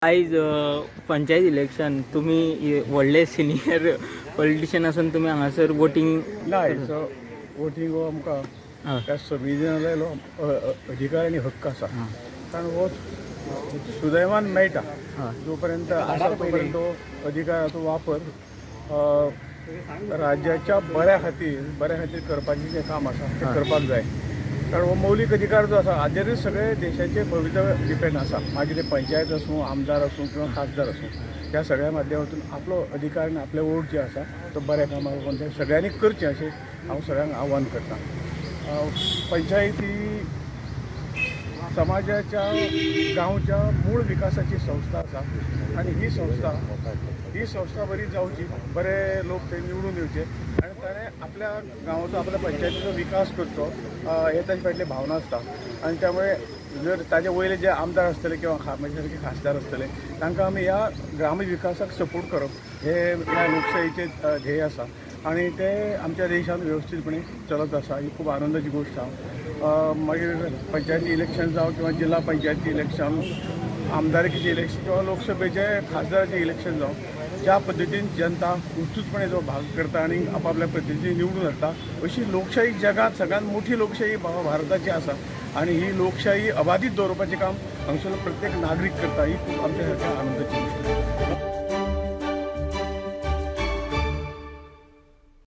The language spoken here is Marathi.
आयज पंचायत इलेक्शन तुम्ही व्हडले सिनियर पॉलिटिशियन आसून तुम्ही हांगासर वोटींग नाही सो वोटींग हो आमकां त्या संविधानान लायलो अधिकार आनी हक्क आसा कारण हो सुदैवान मेळटा जो पर्यंत आसा तो पर्यंत तो अधिकाराचो वापर राज्याच्या बऱ्या खातीर करपाचें जें काम आसा तें करपाक जाय कारण हो मौलिक अधिकार जो आसा हाजेरूच सगळे देशाचे भवितव्य डिपेंड आसा मागीर ते पंचायत आसूं आमदार आसूं किंवा खासदार आसूं ह्या सगळ्या माध्यमातून आपलो अधिकार आनी आपले वोट जे आसा तो बऱ्या कामाक लागून ते सगळ्यांनी करचें अशें हांव सगळ्यांक आव्हान करतां। पंचायत ही समाजाच्या गांवच्या मूळ विकासाची संस्था आसा आनी ही संस्था बरी जावची, बरे लोक ते निवडून येवचे आनी ताणें आपल्या गांवाचो आपल्या पंचायतीचो विकास करचो हे ताचे फाटली भावना आसता आनी त्यामुळे जर ताजे वयले जे आमदार आसतले किंवा म्हजे सारके खासदार आसतले तांकां आमी ह्या ग्राम विकासाक सपोर्ट करप हे ह्या लोकशाहीचे ध्येय आसा आनी ते आमच्या देशान वेवस्थीतपणे चलत आसा ही खूब आनंदाची गोश्ट आसा। मागीर पंचायती इलेक्शन जावं किंवा जिल्हा पंचायती इलेक्शन, आमदारकीचे इलेक्शन किंवा लोकसभेचे खासदाराचे इलेक्शन जावं ज्या पद्दतीन जनता उत्सुकपणे जो भाग करता आणि आपापल्या पद्दतीन निवडून येता अशी लोकशाही जगात सगळ्यात मोठी लोकशाही भारताची आसा आणि ही लोकशाही अबाधित दवरपाचें काम हांगसरलो प्रत्येक नागरीक करता ही खूब आमच्या सारक्या आनंदाची गोष्ट।